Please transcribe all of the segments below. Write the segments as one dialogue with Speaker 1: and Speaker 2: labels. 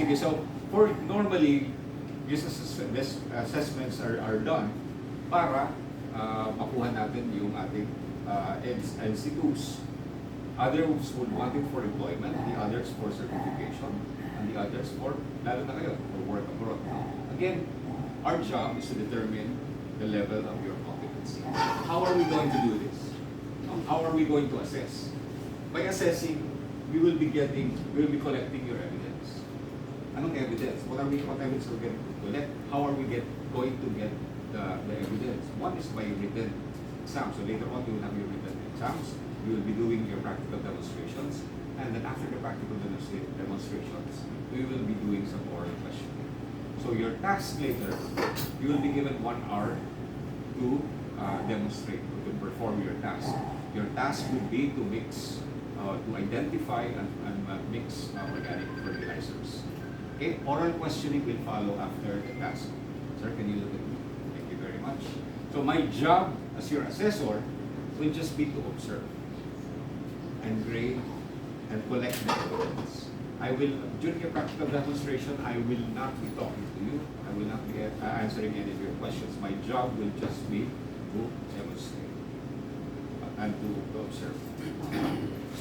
Speaker 1: Sige, so normally, these assessments are done para makuha natin yung ating NC2s. Others would want it for employment, the others for certification, and the others for, lalo na ngayon, for work abroad. Again, our job is to determine the level of your competency. How are we going to do this? How are we going to assess? By assessing, we will be collecting your evidence. Anong evidence? What evidence we're going to collect? How are we going to get the evidence? One is by written exams. So later on, you will have your written exams. You will be doing your practical demonstrations. And then after the practical demonstrations, we will be doing some oral questioning. So your task later, you will be given 1 hour to demonstrate, to perform your task. Your task would be to mix, to identify and mix organic fertilizers. Okay, oral questioning will follow after the task. Sir, can you look at me? Thank you very much. So my job as your assessor will just be to observe and grade and collect the evidence. During your practical demonstration, I will not be talking to you. I will not be answering any of your questions. My job will just be to demonstrate and to observe.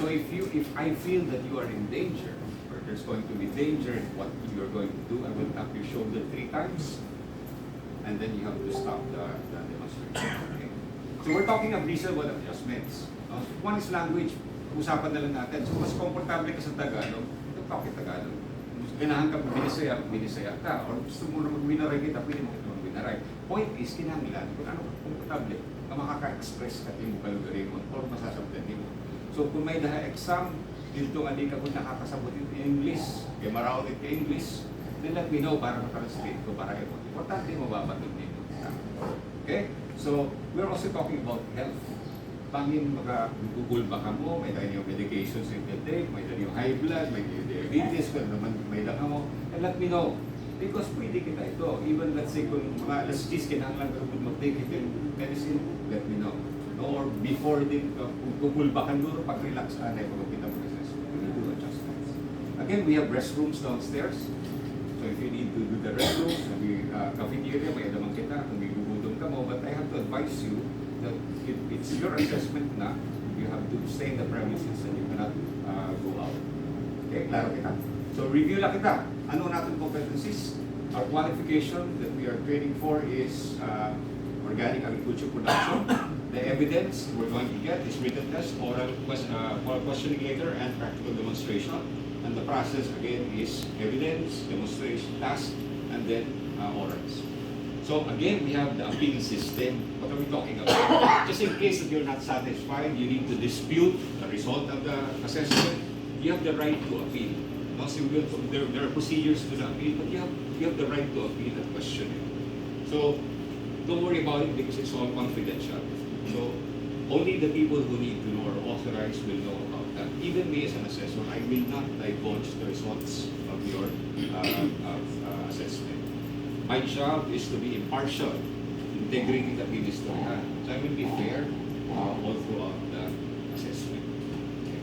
Speaker 1: So if I feel that you are in danger, or there's going to be danger in what you're going to do, I will tap your shoulder 3 times, and then you have to stop the demonstration. Okay? So we're talking of reasonable adjustments. One is language. Usapan na lang natin. So mas komportable ka sa Tagalog, talk in Tagalog. Ganahan ka binisaya ka. Or gusto mo na mag-winaray kita, pwede mo kita mag-winaray. Point is, kinanglan kung ano komportable ka makaka-express ka yung kalugari mo or masasabdan mo. So kung may daha exam, dito nga di ka kung nakakasabot in English, kaya marawit ka English, then let me know para ma-translate ko para importante mo babatid nito. Okay? So, we're also talking about health. Pangin magugulba ka mo, may dahil yung medications you can take, may dahil yung high blood, may diabetes, kung naman may dala mo, and let me know. Because pwede kita ito. Even let's say kung mga alas 10 kinahanglan ka kung mag-take it in medicine, let me know. No, or before din, kung gugulba ka doon, pag-relax ka na, pag kita mo business, we will do adjustments. Again, we have restrooms downstairs. So if you need to do the restrooms, may cafeteria, may naman kita, kung may gugutom ka mo, but I have to advise you that it's your assessment na you have to stay in the premises and you cannot go out. Okay, klaro kita. So review lang kita. Ano natin competencies? Our qualification that we are training for is organic agriculture production. The evidence we're going to get is written test, oral questioning later, and practical demonstration. And the process again is evidence, demonstration, task, and then orals. So again, we have the appeal system. What are we talking about? Just in case that you're not satisfied, you need to dispute the result of the assessment. You have the right to appeal. No? So there are procedures to the appeal, but you have the right to appeal and question it. So don't worry about it because it's all confidential. So only the people who need to know or authorized will know about that. Even me as an assessor, I will not divulge the results of your assessment. My job is to be impartial, integrity that we destroy. So I will be fair all throughout the assessment. Okay.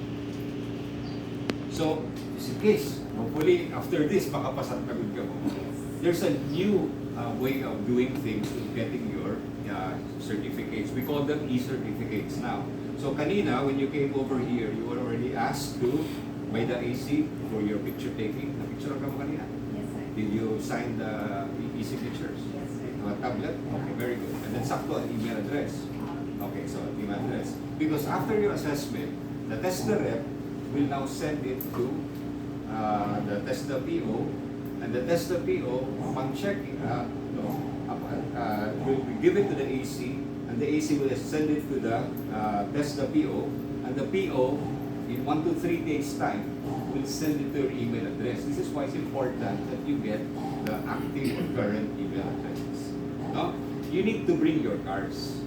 Speaker 1: So, just in case, hopefully after this, makapasat na good ka mo. There's a new way of doing things in getting your certificates. We call them e-certificates now. So kanina, when you came over here, you were already asked to by the AC for your picture taking. Na-picture ka mo kanina?
Speaker 2: Yes, sir.
Speaker 1: Did you sign the e-signatures?
Speaker 2: Yes, sir.
Speaker 1: A tablet? Okay, very good. And then sakto, an email address. Okay, so email address. Because after your assessment, the tester rep will now send it to the tester PO, and the tester PO, upon checking, will give it to the AC, and the AC will send it to the tester PO, and the PO, in 1 to 3 days time, will send it to your email address. This is why it's important that you get the active or current email addresses. No? You need to bring your cards.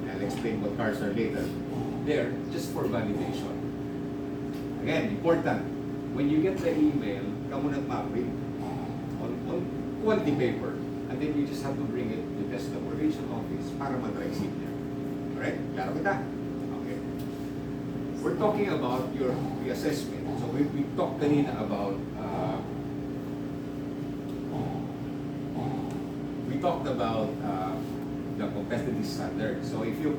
Speaker 1: I'll explain what cards are later. There, just for validation. Again, important. When you get the email, come on at mapping on quality paper, and then you just have to bring it to the test operation office para ma-dry signature. Alright? Klaro kita? Okay. We're talking about the assessment. So we talked kanina about about the competitive standard. So if you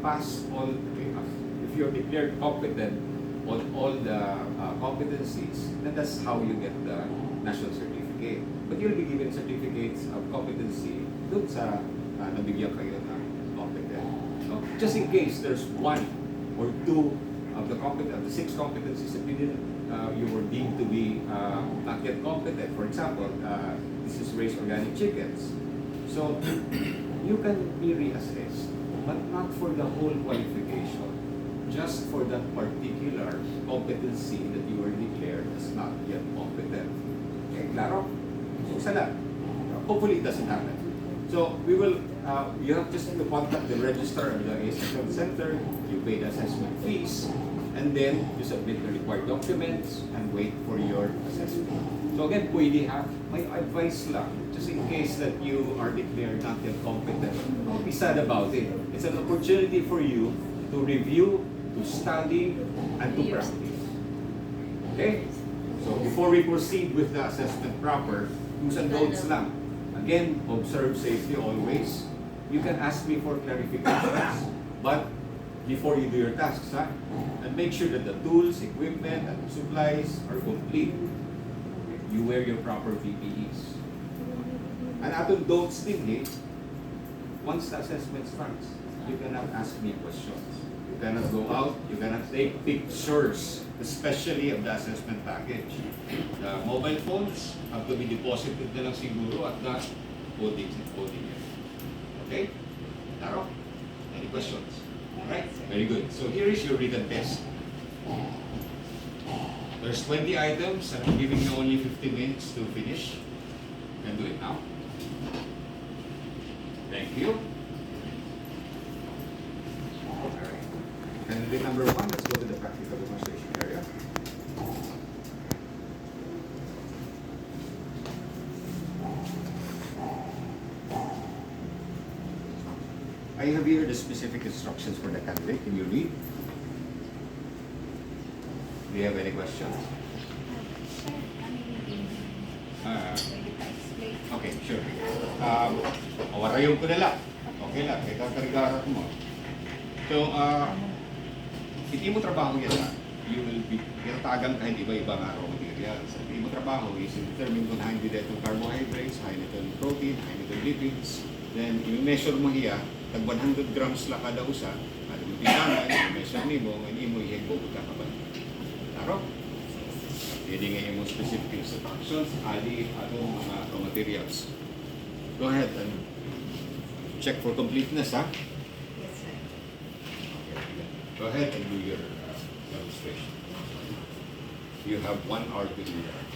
Speaker 1: pass all, if you're declared competent on all the competencies, then that's how you get the national certificate. But you'll be given certificates of competency dun sa nabigyan kayo ng competent. So, just in case there's one or two of the 6 competencies that you were deemed to be not yet competent. For example, this is raise organic chickens. So you can be reassessed, but not for the whole qualification, just for that particular competency that you were declared as not yet competent. Okay, klaro? So isa lang. Hopefully it doesn't happen. So we will, you have just to contact the registrar of the ASF Center, you pay the assessment fees, and then you submit the required documents and wait for your assessment. So again, pwede ha, may advice lang, just in case that you are declared not yet competent. Don't be sad about it. It's an opportunity for you to review, to study, and to practice. Okay? So before we proceed with the assessment proper, do's and don'ts lang. Again, observe safety always. You can ask me for clarifications, but before you do your tasks, ha? And make sure that the tools, equipment, and supplies are complete. You wear your proper PPEs. And atong don'ts din, once the assessment starts, you cannot ask me questions. You cannot go out, you cannot take pictures, especially of the assessment package. The mobile phones have to be deposited na lang siguro at the coding area. Okay? Taro? Any questions? Alright, very good. So here is your written test. There's 20 items and I'm giving you only 15 minutes to finish. You can do it now. Thank you. Alright. Candidate number 1, let's go to the practical demonstration area. I have here the specific instructions for the candidate. Can you read? Do you have any questions? Okay, sure. Awarayon ko na lang. Okay lang, kaya kakarigarat mo. So, hindi mo trabaho yan na. You will be, tinatagan kahit iba-ibang raw materials. Hindi mo trabaho is determine kung high nito carbohydrates, high nito protein, high nito lipids. Then, i-measure mo hiya, tag 100 grams lang kada usa, kada mo tinangan, i-measure mo, hindi mo ihigbo ka ka ba? Taro? Pwede nga yung specific instructions, atong mga raw materials. Go ahead and check for completeness, ha?
Speaker 2: Yes, sir.
Speaker 1: Okay. Go ahead and do your demonstration. You have 1 hour to do that.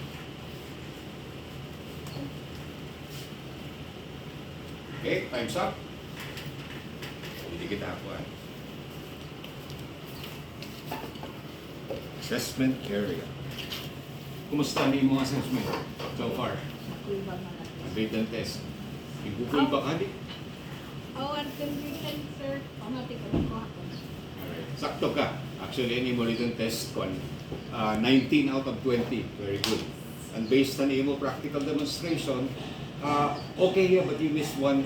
Speaker 1: Okay, time's up. Hindi kita hapuan. Assessment area. Kumusta ni mo assessment so far?
Speaker 2: Nakulbang mga.
Speaker 1: Written test. Igugol ba ka di?
Speaker 2: Ang condition, sir. Pamati ko ako.
Speaker 1: Alright. Sakto ka. Actually, any mo written test kon 19 out of 20. Very good. And based on imo practical demonstration, okay yeah, but you missed one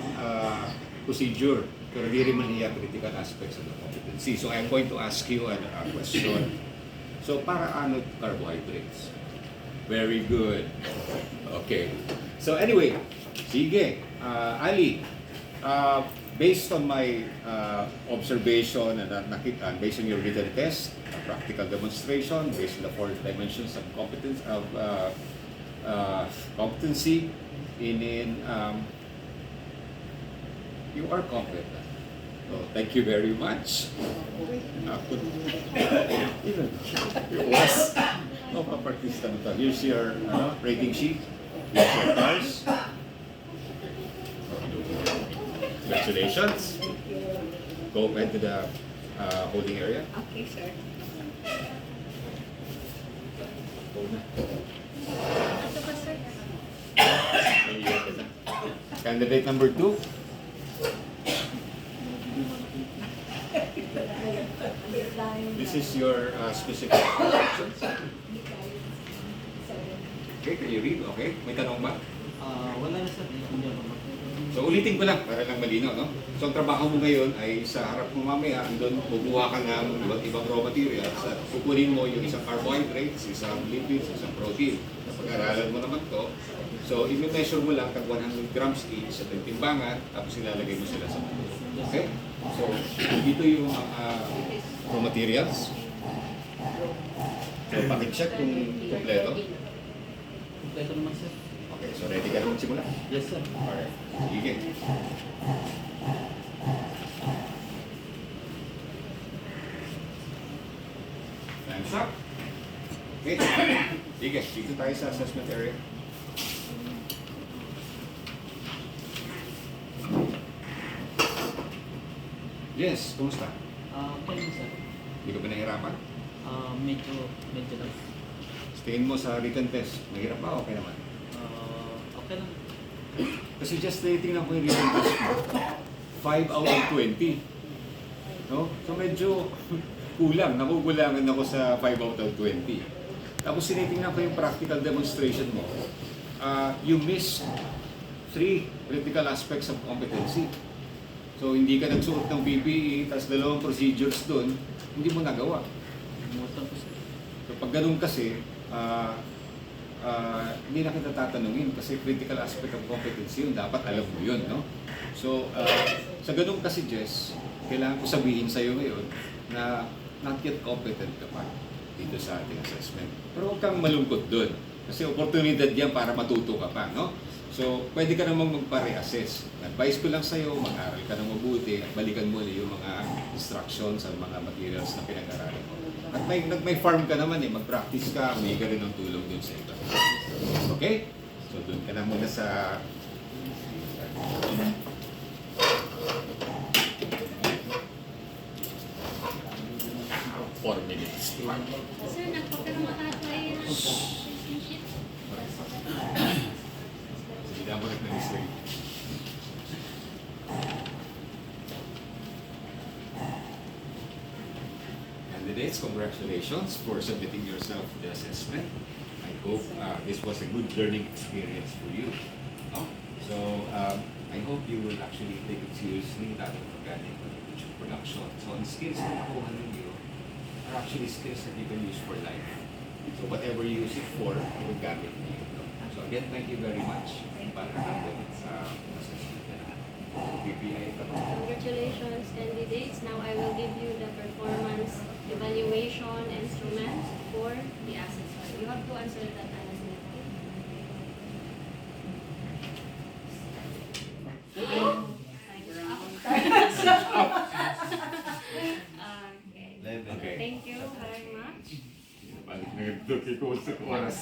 Speaker 1: procedure. Pero di man iya critical aspects of the competency. So I'm going to ask you a question. So para ano carbohydrates? Very good. Okay. So anyway, sige. Ali, based on my observation and nakita, based on your written test, practical demonstration, based on the 4 dimensions of competence of competency, you are competent. So thank you very much. Here's your rating sheet. Here's your stars. Congratulations. Go back to the holding area.
Speaker 2: Okay, sir. Ito ka, sir.
Speaker 1: Candidate number 2. This is your specific instructions. Okay, can you read? Okay, may tanong ba?
Speaker 3: Wala na sir, hindi ako.
Speaker 1: So ulitin ko lang para lang malinaw, no? So ang trabaho mo ngayon ay sa harap mo mamaya, andun bubuha ka ng iba't ibang raw materials at kukunin mo yung isang carbohydrates, isang lipids, isang protein. Pag-aralan mo naman to, so i-measure mo lang tag 100 grams each sa timbangan, tapos ilalagay mo sila sa mundo. Okay? So dito yung raw materials. So pakicheck kung kompleto.
Speaker 3: Kompleto naman, sir.
Speaker 1: Okay, so ready ka na magsimula?
Speaker 3: Yes, sir.
Speaker 1: Alright, sige. Time's up. Okay, sige, dito tayo sa assessment area. Yes, kumusta?
Speaker 3: Okay lang, sir.
Speaker 1: Hindi ka ba nahirapan?
Speaker 3: Medyo lang.
Speaker 1: Sa tingin mo sa written test, mahirap ba? Okay naman.
Speaker 3: Okay lang.
Speaker 1: Kasi just tingnan ko yung written test mo, 5 out of 20. No? So medyo kulang, nakukulangan ako sa 5 out of 20. Tapos sinitingnan ko yung practical demonstration mo, you missed 3 critical aspects of competency. So hindi ka nagsuot ng PPE, tapos 2 procedures doon, hindi mo nagawa.
Speaker 3: Umutan po, sir.
Speaker 1: So pag ganun kasi, hindi na kita tatanungin kasi critical aspect of competency yun, dapat alam mo yun, no? So, sa ganun kasi, Jess, kailangan ko sabihin sa'yo ngayon na not yet competent ka pa dito sa ating assessment. Pero huwag kang malungkot dun kasi oportunidad yan para matuto ka pa, no? So, pwede ka namang magpa-reassess. Advice ko lang sa'yo, mag-aral ka ng mabuti at balikan mo yung mga instructions at mga materials na pinag-aralan mo. At may farm ka naman mag-practice ka, may ka rin ng tulong dun sa iba. Okay? So, dun ka na muna sa... 4 minutes.
Speaker 2: Sir, nagpapirma ka tayo ng citizenship.
Speaker 1: Hindi ako nag-legislate. Candidates, congratulations for submitting yourself to the assessment. I hope this was a good learning experience for you. No? So, I hope you will actually take it seriously, lalo organic agriculture production. So, ang skills na nakuha ninyo are actually skills that you can use for life. So, whatever you use it for, it will gamit you. No? So, again, thank you very much para natin sa assessment na PPI ito.
Speaker 2: Congratulations, candidates. Now I will give you the performance evaluation instrument for the assessor. You have to answer that honestly. Okay.
Speaker 1: Okay.
Speaker 2: Thank you very much.
Speaker 1: Balik na yung ko sa oras.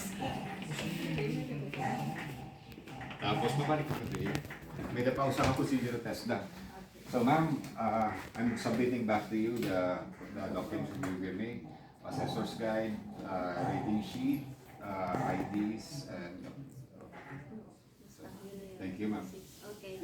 Speaker 1: Tapos mabalik ka din. May napausa ka procedure test na. So ma'am, I'm submitting back to you the documents you gave me, assessor's guide, rating sheet, IDs, and thank you ma'am.
Speaker 2: Okay.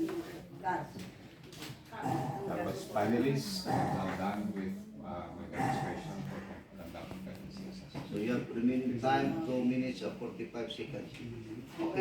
Speaker 1: Tapos panelists, now done with my demonstration for conducting pregnancy assessment.
Speaker 4: So you have remaining time 2 minutes and 45 seconds. Okay.